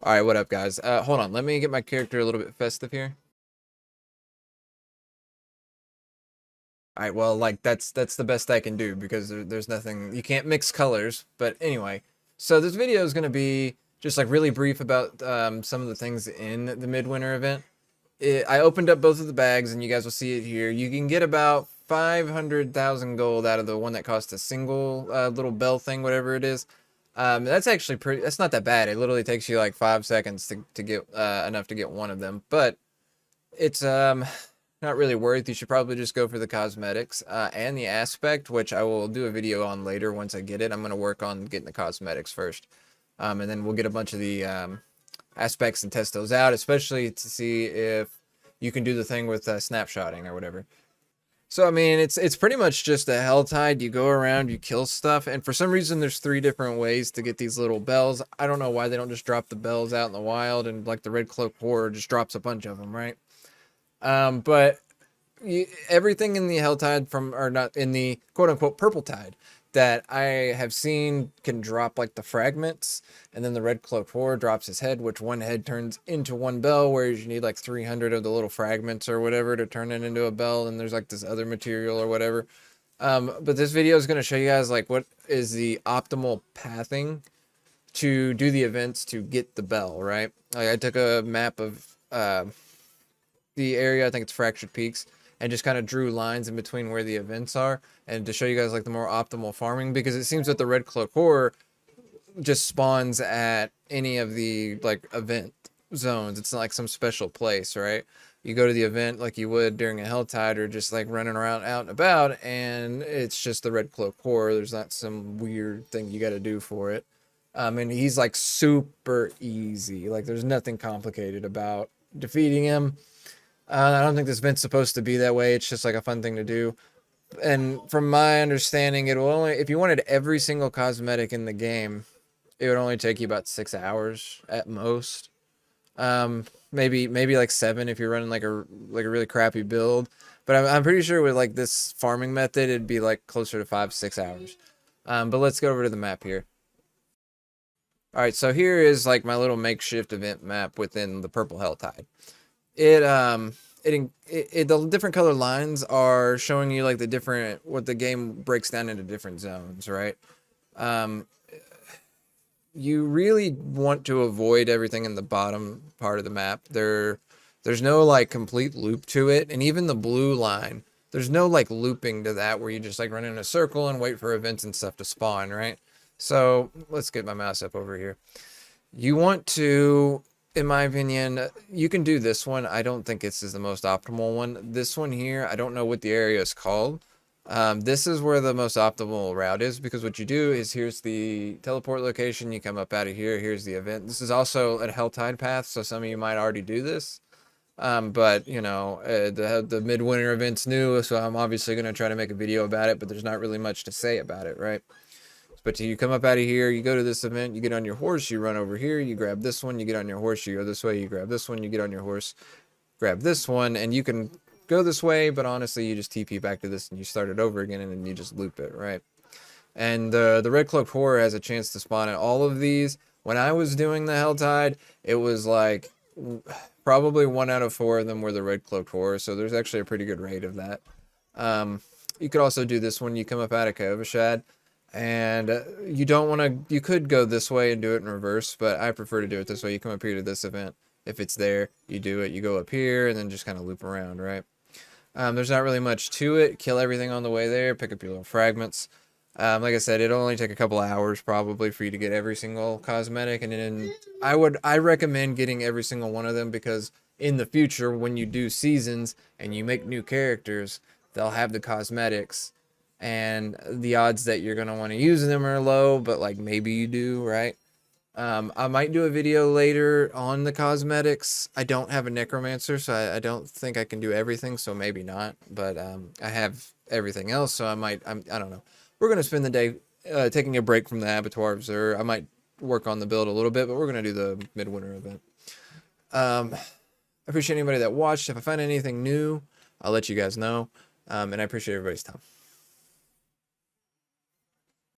All right, what up, guys? Hold on. Let me get my character a little bit festive here. All right, well, like that's the best I can do because there's nothing you can't mix colors. But anyway, so this video is gonna be just like really brief about some of the things in the Midwinter event. I opened up both of the bags, and you guys will see it here. You can get about 500,000 gold out of the one that costs a single little bell thing, whatever it is. That's actually pretty. That's not that bad. It literally takes you like 5 seconds to get enough to get one of them, but it's not really worth. You should probably just go for the cosmetics and the aspect, which I will do a video on later once I get it. I'm going to work on getting the cosmetics first, and then we'll get a bunch of the aspects and test those out, especially to see if you can do the thing with snapshotting or whatever. So I mean, it's pretty much just a hell tide. You go around, you kill stuff, and for some reason, there's 3 different ways to get these little bells. I don't know why they don't just drop the bells out in the wild, and like the Red Cloak Horror just drops a bunch of them, right? But everything in the hell tide from, or not in the quote unquote purple tide that I have seen can drop like the fragments, and then the Red Cloak Horror drops his head, which one head turns into one bell, whereas you need like 300 of the little fragments or whatever to turn it into a bell, and there's like this other material or whatever. But this video is going to show you guys like what is the optimal pathing to do the events to get the bell, right? Like I took a map of the area, I think it's Fractured Peaks, and just kind of drew lines in between where the events are, and to show you guys like the more optimal farming, because it seems that the Red Cloak Horror just spawns at any of the like event zones. It's not like some special place, right? You go to the event like you would during a Helltide, or just like running around out and about, and it's just the Red Cloak Horror. There's not some weird thing you got to do for it. And he's like super easy. Like there's nothing complicated about defeating him. I don't think this event's supposed to be that way. It's just like a fun thing to do. And from my understanding, it will only, if you wanted every single cosmetic in the game, it would only take you about 6 hours at most. Maybe like 7 if you're running like a really crappy build. But I'm pretty sure with like this farming method, it'd be like closer to 5-6 hours. But let's go over to the map here. All right, so here is like my little makeshift event map within the Purple Helltide. The different color lines are showing you like the different, what the game breaks down into different zones, right? You really want to avoid everything in the bottom part of the map. There's no like complete loop to it, and even the blue line, there's no like looping to that where you just like run in a circle and wait for events and stuff to spawn, right? So let's get my mouse up over here. You want to, in my opinion, you can do this one. I don't think this is the most optimal one. This one here, I don't know what the area is called. This is where the most optimal route is, because what you do is, here's the teleport location. You come up out of here. Here's the event. This is also a Helltide path, so some of you might already do this. But you know, the Midwinter event's new, so I'm obviously going to try to make a video about it, but there's not really much to say about it, right? But you come up out of here, you go to this event, you get on your horse, you run over here, you grab this one, you get on your horse, you go this way, you grab this one, you get on your horse, grab this one, and you can go this way, but honestly, you just TP back to this and you start it over again, and then you just loop it, right? And the Red Cloaked Horror has a chance to spawn at all of these. When I was doing the Helltide, it was like probably 1 out of 4 of them were the Red Cloaked Horror, so there's actually a pretty good rate of that. You could also do this one. You come up out of Kovashad, and you don't want to, you could go this way and do it in reverse, but I prefer to do it this way. You come up here to this event. If it's there, you do it. You go up here and then just kind of loop around, right? There's not really much to it. Kill everything on the way there. Pick up your little fragments. Like I said, it'll only take a couple hours probably for you to get every single cosmetic, and then I recommend getting every single one of them, because in the future, when you do seasons and you make new characters, they'll have the cosmetics, and the odds that you're gonna want to use them are low, but like maybe you do, right? I might do a video later on the cosmetics. I don't have a necromancer, so I don't think I can do everything, so maybe not. But I have everything else, so I don't know. We're gonna spend the day taking a break from the abattoir of Zur. I might work on the build a little bit, but we're gonna do the Midwinter event. I appreciate anybody that watched. If I find anything new, I'll let you guys know. And I appreciate everybody's time.